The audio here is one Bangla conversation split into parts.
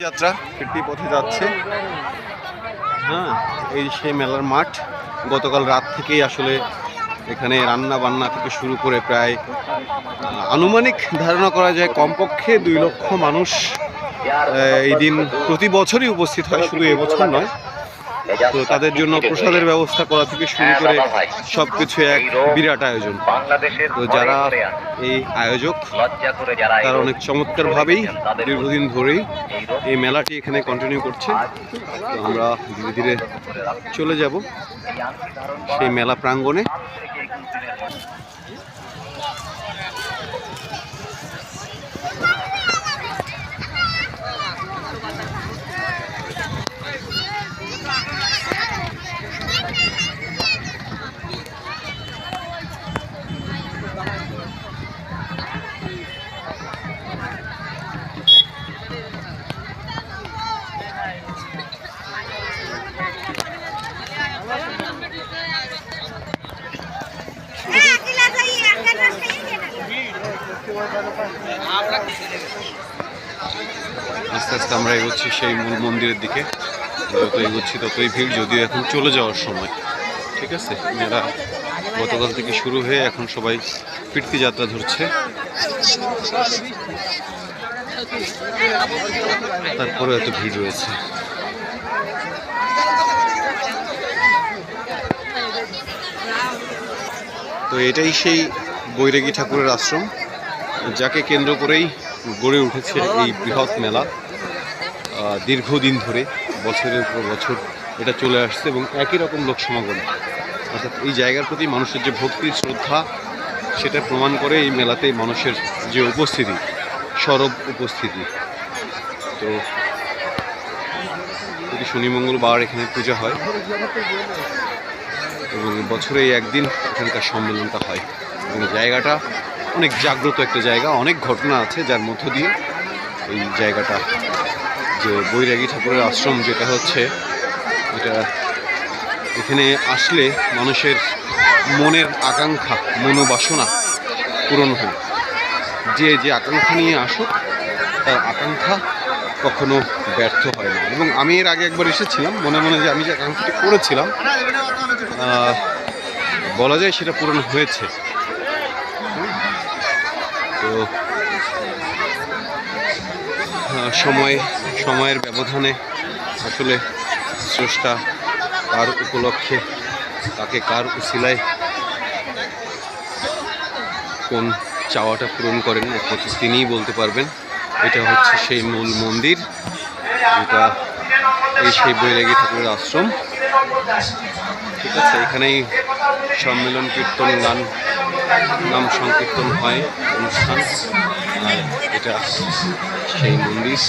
যাত্রা ফিরতি পথে যাচ্ছে। হ্যাঁ, এই সেই মেলার মাঠ। গতকাল রাত থেকেই আসলে এখানে রান্না বান্না থেকে শুরু করে প্রায় আনুমানিক ধারণা করা যায় কমপক্ষে 2 লক্ষ মানুষ এই দিন প্রতি বছরই উপস্থিত হয়, শুধু এবছর নয়। তো তাদের জন্য প্রসাদের ব্যবস্থা করা থেকে শুরু করে সবকিছু এক বিরাট আয়োজন। তো যারা এই আয়োজক তারা অনেক চমৎকারভাবেই দীর্ঘদিন ধরেই এই মেলাটি এখানে কন্টিনিউ করছে। তো আমরা ধীরে ধীরে চলে যাব সেই মেলা প্রাঙ্গণে। আস্তে আস্তে আমরা এগোচ্ছি সেই মূল মন্দিরের দিকে। যত এগোচ্ছি ততই ভিড়, যদিও এখন চলে যাওয়ার সময়। ঠিক আছে, মেলা গতকাল থেকে শুরু হয়ে এখন সবাই ফিরতি যাত্রা ধরছে। তারপরে এত ভিড় রয়েছে। তো এটাই সেই বৈরাগী ঠাকুরের আশ্রম, যাকে কেন্দ্র করেই গড়ে উঠেছে এই বৃহৎ মেলা। দীর্ঘদিন ধরে বছরের পর বছর এটা চলে আসছে এবং একই রকম লোক সমাগম। অর্থাৎ এই জায়গার প্রতি মানুষের যে ভক্তি শ্রদ্ধা, সেটা প্রমাণ করে এই মেলাতে মানুষের যে উপস্থিতি, সরব উপস্থিতি। তো প্রতি শনি মঙ্গলবার এখানে পূজা হয় এবং বছরে একদিন এখানকার সম্মেলনটা হয়। এবং জায়গাটা অনেক জাগ্রত একটা জায়গা, অনেক ঘটনা আছে যার মধ্য দিয়ে এই জায়গাটা, যে বৈরাগী ঠাকুরের আশ্রম যেটা হচ্ছে, এটা এখানে আসলে মানুষের মনের আকাঙ্ক্ষা, মনোবাসনা পূরণ হয়। যে আকাঙ্ক্ষা নিয়ে আসুক, তার আকাঙ্ক্ষা কখনো ব্যর্থ হয় না। এবং আমি এর আগে একবার এসেছিলাম, মনে মনে যে আমি যে আকাঙ্ক্ষাটি করেছিলাম, বলা যায় সেটা পূরণ হয়েছে। তো সময়ের ব্যবধানে আসলে স্রষ্টা কার উপলক্ষে, তাকে কার উসিলায় কোন চাওয়াটা পূরণ করেন একমাত্র তিনিই বলতে পারবেন। এটা হচ্ছে সেই মূল মন্দির, এটা এই সেই বৈরাগী ঠাকুরের আশ্রম। ঠিক আছে, এখানেই সম্মেলন, কীর্তন, গান, নাম সংকীর্তন হয়, অনুষ্ঠান। আর এটা সেই মন্দির,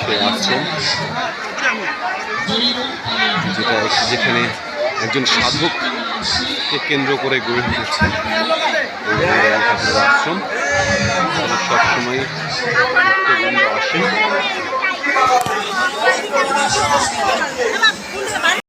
সেই আশ্রম, যেখানে একজন সাধককে কেন্দ্র করে গড়ে উঠেছে আশ্রম। সবসময় ভক্তবৃন্দ আসে।